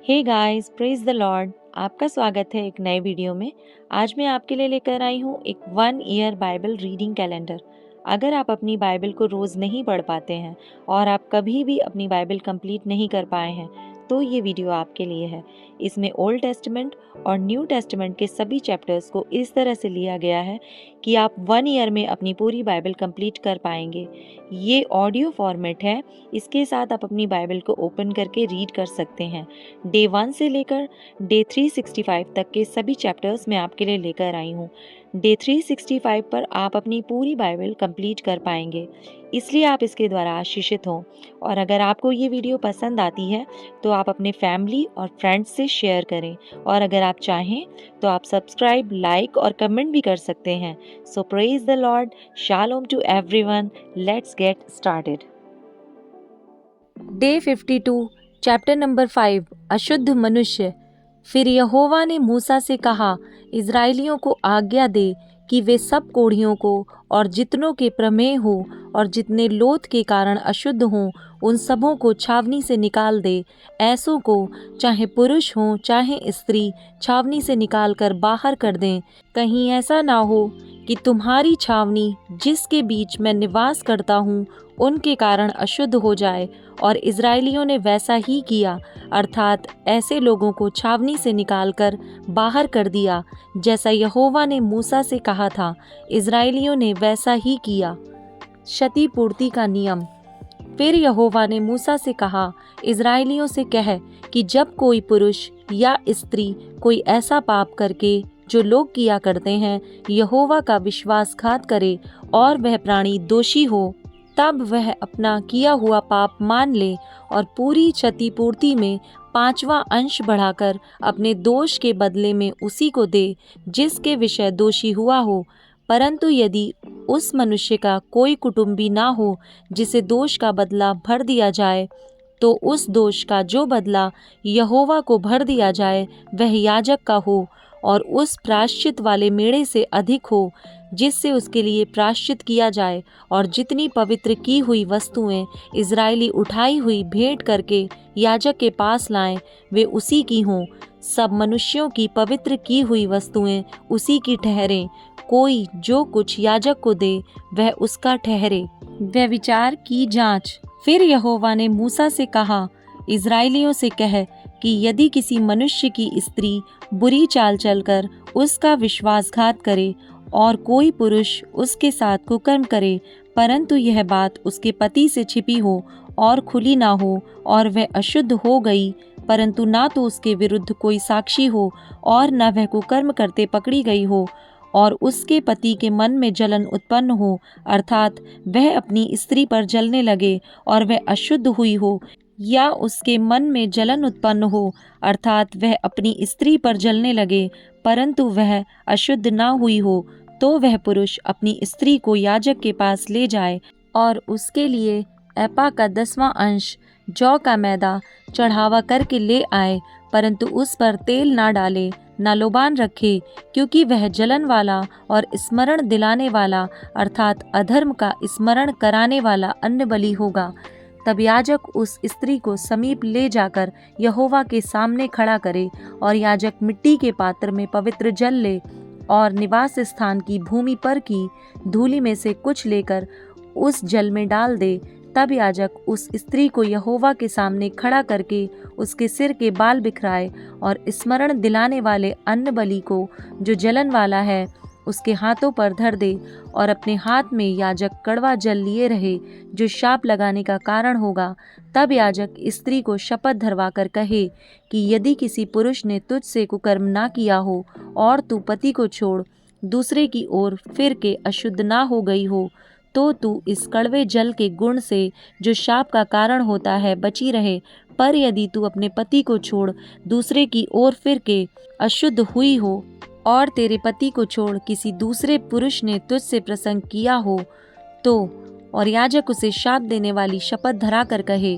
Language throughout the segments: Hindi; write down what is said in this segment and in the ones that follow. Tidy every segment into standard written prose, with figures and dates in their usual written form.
Hey guys, praise the Lord. आपका स्वागत है एक नए वीडियो में। आज मैं आपके लिए लेकर आई हूँ एक 1 ईयर बाइबल रीडिंग कैलेंडर। अगर आप अपनी बाइबल को रोज़ नहीं पढ़ पाते हैं और आप कभी भी अपनी बाइबल कंप्लीट नहीं कर पाए हैं तो ये वीडियो आपके लिए है। इसमें ओल्ड टेस्टमेंट और न्यू टेस्टमेंट के सभी चैप्टर्स को इस तरह से लिया गया है कि आप 1 ईयर में अपनी पूरी बाइबल कंप्लीट कर पाएंगे। ये ऑडियो फॉर्मेट है, इसके साथ आप अपनी बाइबल को ओपन करके रीड कर सकते हैं। डे 1 से लेकर डे 365 तक के सभी चैप्टर्स मैं आपके लिए लेकर आई हूँ। डे 365 पर आप अपनी पूरी बाइबल कंप्लीट कर पाएंगे, इसलिए आप इसके द्वारा आशीषित हों। और अगर आपको ये वीडियो पसंद आती है तो आप अपने फैमिली और फ्रेंड्स से शेयर करें, और अगर आप चाहें तो आप सब्सक्राइब, लाइक और कमेंट भी कर सकते हैं। So praise the lord, shalom to everyone. Let's get started. Day 52, chapter number 5, अशुद्ध मनुष्य। फिर यहोवा ने मूसा से कहा, इज़राइलियों को आज्ञा दे कि वे सब कोढ़ियों को और जितनों के प्रमेह हो और जितने लोथ के कारण अशुद्ध हों उन सबों को छावनी से निकाल दे। ऐसों को, चाहे पुरुष हों चाहे स्त्री, छावनी से निकाल कर बाहर कर दें। कहीं ऐसा ना हो कि तुम्हारी छावनी जिसके बीच मैं निवास करता हूँ उनके कारण अशुद्ध हो जाए। और इज़राइलियों ने वैसा ही किया, अर्थात ऐसे लोगों को छावनी से निकालकर बाहर कर दिया जैसा यहोवा ने मूसा से कहा था। इज़राइलियों ने वैसा ही किया। क्षतिपूर्ति का नियम। फिर यहोवा ने मूसा से कहा, इज़राइलियों से कह कि जब कोई पुरुष या स्त्री कोई ऐसा पाप करके जो लोग किया करते हैं यहोवा का विश्वासघात करे और वह प्राणी दोषी हो, तब वह अपना किया हुआ पाप मान ले और पूरी क्षतिपूर्ति में 5वां अंश बढ़ाकर अपने दोष के बदले में उसी को दे जिसके विषय दोषी हुआ हो। परंतु यदि उस मनुष्य का कोई कुटुंबी ना हो जिसे दोष का बदला भर दिया जाए, तो उस दोष का जो बदला यहोवा को भर दिया जाए वह याजक का हो और उस प्रायश्चित वाले मेढ़े से अधिक हो जिससे उसके लिए प्रायश्चित किया जाए। और जितनी पवित्र की हुई वस्तुएं इज़राइली उठाई हुई भेंट करके याजक के पास लाएं वे उसी की हों। सब मनुष्यों की पवित्र की हुई वस्तुएं उसी की ठहरें। कोई जो कुछ याजक को दे वह उसका ठहरे। व्यभिचार की जांच। फिर यहोवा ने मूसा से कहा, इज़राइलियों से कह कि यदि किसी मनुष्य की स्त्री बुरी चाल चलकर उसका विश्वासघात करे और कोई पुरुष उसके साथ कुकर्म करे, परंतु यह बात उसके पति से छिपी हो और खुली ना हो और वह अशुद्ध हो गई, परंतु ना तो उसके विरुद्ध कोई साक्षी हो और न वह कुकर्म करते पकड़ी गई हो, और उसके पति के मन में जलन उत्पन्न हो, अर्थात वह अपनी स्त्री पर जलने लगे और वह अशुद्ध हुई हो, या उसके मन में जलन उत्पन्न हो अर्थात वह अपनी स्त्री पर जलने लगे परंतु वह अशुद्ध ना हुई हो, तो वह पुरुष अपनी स्त्री को याजक के पास ले जाए और उसके लिए एपा का 10वां अंश जौ का मैदा चढ़ावा करके ले आए, परंतु उस पर तेल ना डाले ना लोबान रखे, क्योंकि वह जलन वाला और स्मरण दिलाने वाला अर्थात अधर्म का स्मरण कराने वाला अन्न बलि होगा। तब याजक उस स्त्री को समीप ले जाकर यहोवा के सामने खड़ा करे और याजक मिट्टी के पात्र में पवित्र जल ले और निवास स्थान की भूमि पर की धूलि में से कुछ लेकर उस जल में डाल दे। तब याजक उस स्त्री को यहोवा के सामने खड़ा करके उसके सिर के बाल बिखराए और स्मरण दिलाने वाले अन्न बलि को जो जलन वाला है उसके हाथों पर धर दे, और अपने हाथ में याजक कड़वा जल लिए रहे जो शाप लगाने का कारण होगा। तब याजक स्त्री को शपथ धरवा कर कहे कि यदि किसी पुरुष ने तुझसे कुकर्म ना किया हो और तू पति को छोड़ दूसरे की ओर फिर के अशुद्ध ना हो गई हो, तो तू इस कड़वे जल के गुण से जो शाप का कारण होता है बची रहे। पर यदि तू अपने पति को छोड़ दूसरे की ओर फिर के अशुद्ध हुई हो और तेरे पति को छोड़ किसी दूसरे पुरुष ने तुझसे प्रसंग किया हो, तो और याजक उसे शाप देने वाली शपथ धरा कर कहे,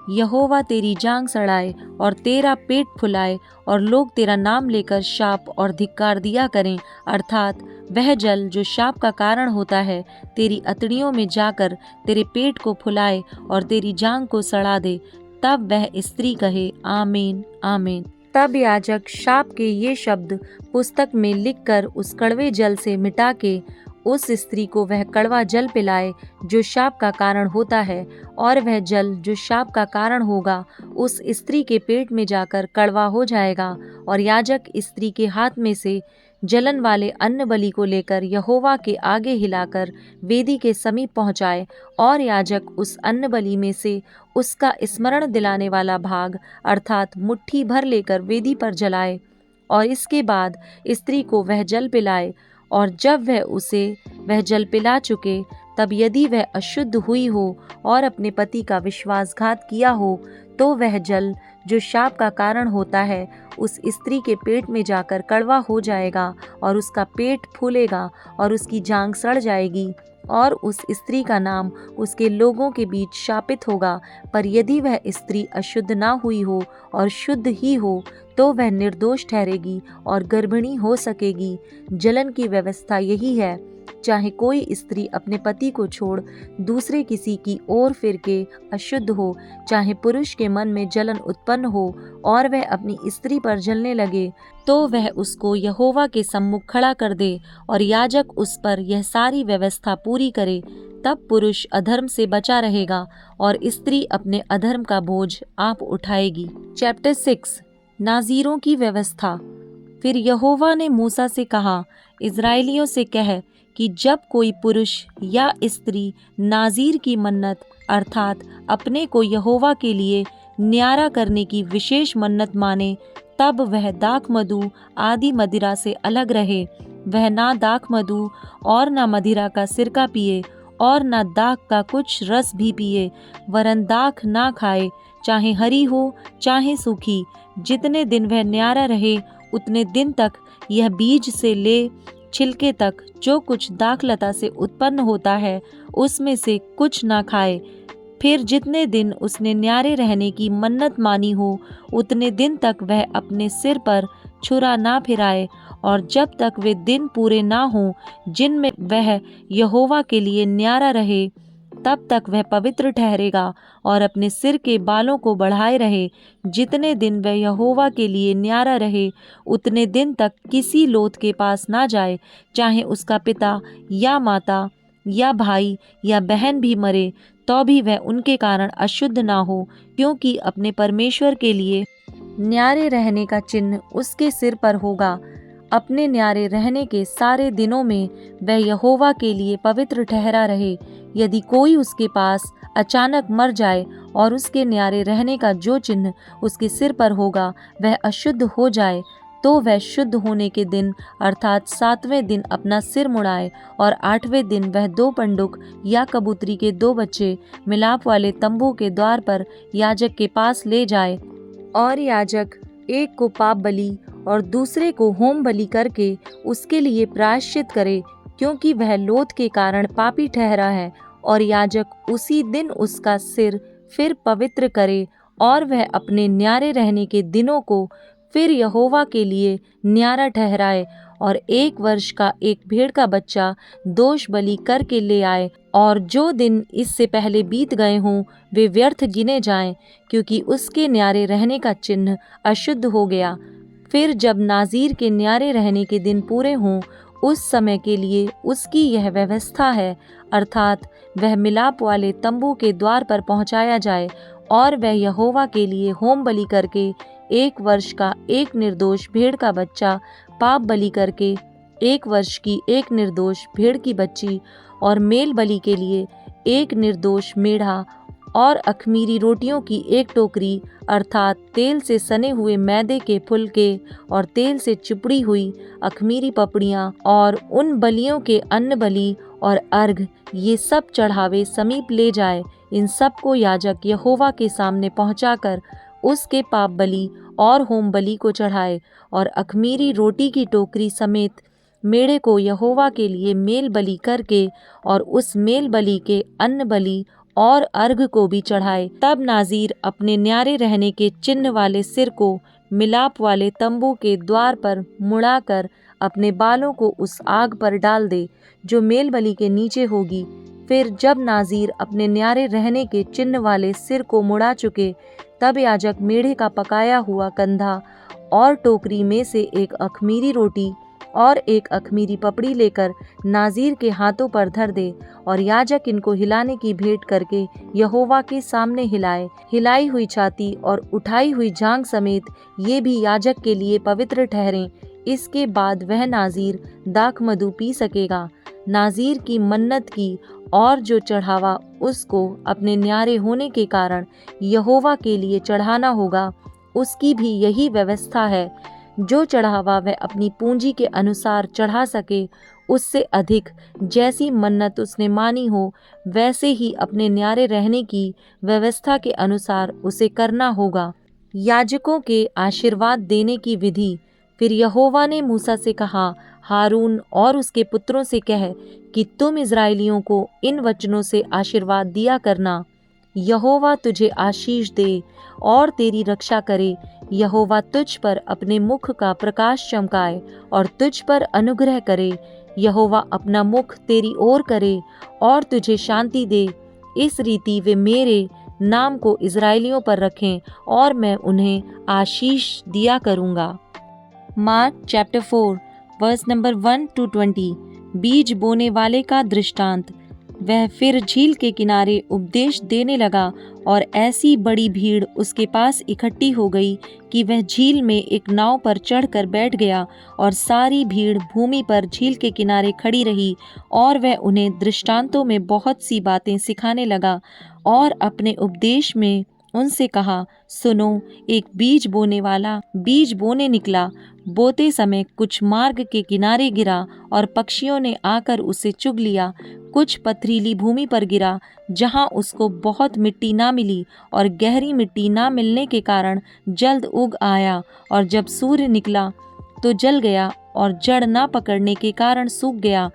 यहोवा तेरी जांघ सड़ाए और तेरा पेट फुलाए और लोग तेरा नाम लेकर शाप और धिक्कार दिया करें, अर्थात वह जल जो शाप का कारण होता है तेरी अतड़ियों में जाकर तेरे पेट को फुलाए और तेरी जांघ को सड़ा दे, तब वह स्त्री कहे आमीन आमीन। तब याजक शाप के ये शब्द पुस्तक में लिखकर उस कड़वे जल से मिटा के उस स्त्री को वह कड़वा जल पिलाए जो शाप का कारण होता है, और वह जल जो शाप का कारण होगा उस स्त्री के पेट में जाकर कड़वा हो जाएगा। और याजक स्त्री के हाथ में से जलन वाले अन्न बलि को लेकर यहोवा के आगे हिलाकर वेदी के समीप पहुँचाए, और याजक उस अन्न बलि में से उसका स्मरण दिलाने वाला भाग अर्थात मुट्ठी भर लेकर वेदी पर जलाए, और इसके बाद स्त्री को वह जल पिलाए। और जब वह जल पिला चुके, तब यदि वह अशुद्ध हुई हो और अपने पति का विश्वासघात किया हो, तो वह जल जो शाप का कारण होता है उस स्त्री के पेट में जाकर कड़वा हो जाएगा, और उसका पेट फूलेगा और उसकी जांघ सड़ जाएगी, और उस स्त्री का नाम उसके लोगों के बीच शापित होगा। पर यदि वह स्त्री अशुद्ध ना हुई हो और शुद्ध ही हो, तो वह निर्दोष ठहरेगी और गर्भिणी हो सकेगी। जलन की व्यवस्था यही है, चाहे कोई स्त्री अपने पति को छोड़ दूसरे किसी की ओर फिर के अशुद्ध हो, चाहे पुरुष के मन में जलन उत्पन्न हो और वह अपनी स्त्री पर जलने लगे, तो वह उसको यहोवा के सम्मुख खड़ा कर दे, और याजक उस पर यह सारी व्यवस्था पूरी करे। तब पुरुष अधर्म से बचा रहेगा और स्त्री अपने अधर्म का बोझ आप उठाएगी। चैप्टर 6 नाज़ीरों की व्यवस्था। फिर यहोवा ने मूसा से कहा, इज़राइलियों से कह कि जब कोई पुरुष या स्त्री नाज़ीर की मन्नत अर्थात अपने को यहोवा के लिए न्यारा करने की विशेष मन्नत माने, तब वह दाख मधु आदि मदिरा से अलग रहे। वह ना दाख मधु और ना मदिरा का सिरका पिए और ना दाख का कुछ रस भी पिए, वरन दाख ना खाए, चाहे हरी हो चाहे सूखी। जितने दिन वह न्यारा रहे उतने दिन तक यह बीज से ले छिलके तक जो कुछ दाखलता से उत्पन्न होता है उसमें से कुछ ना खाए। फिर जितने दिन उसने न्यारे रहने की मन्नत मानी हो उतने दिन तक वह अपने सिर पर छुरा ना फिराए, और जब तक वे दिन पूरे ना हों जिनमें वह यहोवा के लिए न्यारा रहे, तब तक वह पवित्र ठहरेगा और अपने सिर के बालों को बढ़ाए रहे। जितने दिन वह यहोवा के लिए न्यारा रहे उतने दिन तक किसी लोथ के पास ना जाए, चाहे उसका पिता या माता या भाई या बहन भी मरे, तो भी वह उनके कारण अशुद्ध ना हो, क्योंकि अपने परमेश्वर के लिए न्यारे रहने का चिन्ह उसके सिर पर होगा। अपने न्यारे रहने के सारे दिनों में वह यहोवा के लिए पवित्र ठहरा रहे। यदि कोई उसके पास अचानक मर जाए और उसके न्यारे रहने का जो चिन्ह उसके सिर पर होगा वह अशुद्ध हो जाए, तो वह शुद्ध होने के दिन अर्थात 7वें दिन अपना सिर मुड़ाए, और 8वें दिन वह 2 पंडुक या कबूतरी के 2 बच्चे मिलाप वाले तंबू के द्वार पर याजक के पास ले जाए, और याजक एक को पाप बलि और दूसरे को होम बलि करके उसके लिए प्रायश्चित करे, क्योंकि वह लोथ के कारण पापी ठहरा है। और याजक उसी दिन उसका सिर फिर पवित्र करे, और वह अपने न्यारे रहने के दिनों को फिर यहोवा के लिए न्यारा ठहराए, और 1 वर्ष का एक भेड़ का बच्चा दोष बलि करके ले आए, और जो दिन इससे पहले बीत गए हों वे व्यर्थ गिने जाएं, क्योंकि उसके न्यारे रहने का चिन्ह अशुद्ध हो गया। फिर जब नाज़ीर के न्यारे रहने के दिन पूरे हों, उस समय के लिए उसकी यह व्यवस्था है, अर्थात वह मिलाप वाले तंबू के द्वार पर पहुंचाया जाए, और वह यहोवा के लिए होम बलि करके 1 वर्ष का एक निर्दोष भेड़ का बच्चा पाप बलि करके 1 वर्ष की एक निर्दोष भेड़ की बच्ची, और मेल बलि के लिए 1 निर्दोष मेढ़ा, और अख़मीरी रोटियों की 1 टोकरी अर्थात तेल से सने हुए मैदे के फुलके और तेल से चिपड़ी हुई अख़मीरी पपड़ियाँ, और उन बलियों के अन्न बलि और अर्घ ये सब चढ़ावे समीप ले जाए। इन सब को याजक यहोवा के सामने पहुँचाकर उसके पाप बलि और होम बलि को चढ़ाए, और अख़मीरी रोटी की टोकरी समेत मेढ़े को यहोवा के लिए मेल बलि करके और उस मेल बलि के अन्न बलि और अर्घ को भी चढ़ाए। तब नाज़ीर अपने न्यारे रहने के चिन्ह वाले सिर को मिलाप वाले तंबू के द्वार पर मुड़ाकर अपने बालों को उस आग पर डाल दे जो मेल बलि के नीचे होगी। फिर जब नाज़ीर अपने न्यारे रहने के चिन्ह वाले सिर को मुड़ा चुके, तब याजक मेढ़े का पकाया हुआ कंधा और टोकरी में से एक अख़मीरी रोटी और एक अख़मीरी पपड़ी लेकर नाज़ीर के हाथों पर धर दे, और याजक इनको हिलाने की भेंट करके यहोवा के सामने हिलाए। हिलाई हुई छाती और उठाई हुई जांघ समेत ये भी याजक के लिए पवित्र ठहरें। इसके बाद वह नाज़ीर दाखमधु पी सकेगा। नाज़ीर की मन्नत की और जो चढ़ावा उसको अपने न्यारे होने के कारण यहोवा के लिए चढ़ाना होगा, उसकी भी यही व्यवस्था है। जो चढ़ावा वह अपनी पूंजी के अनुसार चढ़ा सके, उससे अधिक जैसी मन्नत उसने मानी हो, वैसे ही अपने न्यारे रहने की व्यवस्था के अनुसार उसे करना होगा। याजकों के आशीर्वाद देने की विधि। फिर यहोवा ने मूसा से कहा, हारून और उसके पुत्रों से कह कि तुम इज़राइलियों को इन वचनों से आशीर्वाद दिया करना। यहोवा तुझे आशीष दे और तेरी रक्षा करे। यहोवा तुझ पर अपने मुख का प्रकाश चमकाए और तुझ पर अनुग्रह करे। यहोवा अपना मुख तेरी ओर करे और तुझे शांति दे। इस रीति वे मेरे नाम को इज़राइलियों पर रखें और मैं उन्हें आशीष दिया करूँगा। Mark chapter 4 verse number 1 to 20। बीज बोने वाले का दृष्टांत। वह फिर झील के किनारे उपदेश देने लगा और ऐसी बड़ी भीड़ उसके पास इकट्ठी हो गई कि वह झील में एक नाव पर चढ़कर बैठ गया, और सारी भीड़ भूमि पर झील के किनारे खड़ी रही। और वह उन्हें दृष्टांतों में बहुत सी बातें सिखाने लगा और अपने उपदेश में उनसे कहा, सुनो, एक बीज बोने वाला बीज बोने निकला। बोते समय कुछ मार्ग के किनारे गिरा और पक्षियों ने आकर उसे चुग लिया। कुछ पथरीली भूमि पर गिरा, जहाँ उसको बहुत मिट्टी ना मिली, और गहरी मिट्टी ना मिलने के कारण जल्द उग आया, और जब सूर्य निकला तो जल गया और जड़ ना पकड़ने के कारण सूख गया।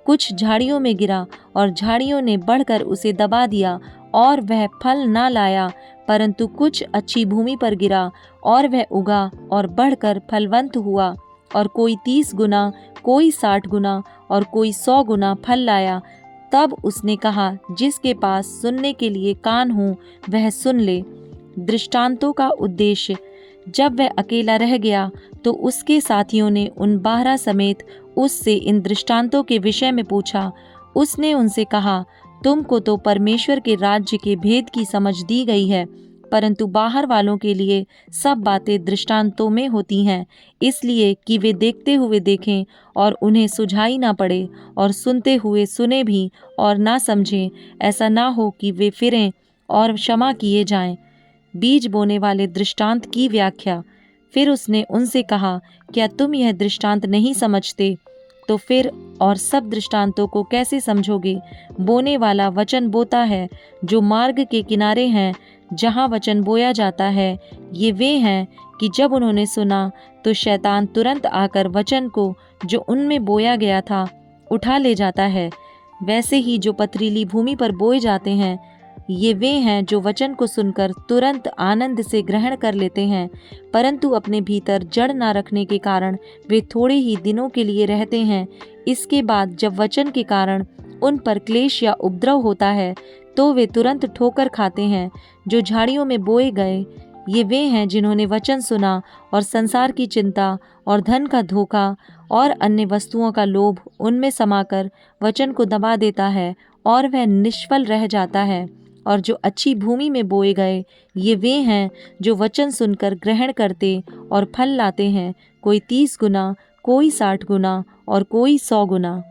कुछ झाड़ियों में गिरा और झाड़ियों ने बढ़कर उसे दबा दिया और वह फल ना लाया। परंतु कुछ अच्छी भूमि पर गिरा और वह उगा और बढ़कर फलवंत हुआ, और कोई 30 गुना, कोई 60 गुना और कोई 100 गुना फल लाया। तब उसने कहा, जिसके पास सुनने के लिए कान हो वह सुन ले। दृष्टांतों का उद्देश्य। जब वह अकेला रह गया तो उसके साथियों ने उन 12 समेत उससे इन दृष्टांतों के विषय में पूछा। उसने उनसे कहा, तुमको तो परमेश्वर के राज्य के भेद की समझ दी गई है, परंतु बाहर वालों के लिए सब बातें दृष्टांतों में होती हैं, इसलिए कि वे देखते हुए देखें और उन्हें सुझाई ना पड़े, और सुनते हुए सुने भी और ना समझें, ऐसा ना हो कि वे फिरें और क्षमा किए जाएं। बीज बोने वाले दृष्टांत की व्याख्या। फिर उसने उनसे कहा, क्या तुम यह दृष्टांत नहीं समझते? तो फिर और सब दृष्टांतों को कैसे समझोगे? बोने वाला वचन बोता है जो मार्ग के किनारे हैं, जहाँ वचन बोया जाता है। ये वे हैं कि जब उन्होंने सुना तो शैतान तुरंत आकर वचन को जो उनमें बोया गया था उठा ले जाता है। वैसे ही जो पथरीली भूमि पर बोए जाते हैं, ये वे हैं जो वचन को सुनकर तुरंत आनंद से ग्रहण कर लेते हैं, परंतु अपने भीतर जड़ ना रखने के कारण वे थोड़े ही दिनों के लिए रहते हैं। इसके बाद जब वचन के कारण उन पर क्लेश या उपद्रव होता है तो वे तुरंत ठोकर खाते हैं। जो झाड़ियों में बोए गए, ये वे हैं जिन्होंने वचन सुना और संसार की चिंता और धन का धोखा और अन्य वस्तुओं का लोभ उनमें समाकर वचन को दबा देता है और वह निष्फल रह जाता है। और जो अच्छी भूमि में बोए गए, ये वे हैं जो वचन सुनकर ग्रहण करते और फल लाते हैं, कोई 30 गुना, कोई 60 गुना और कोई 100 गुना।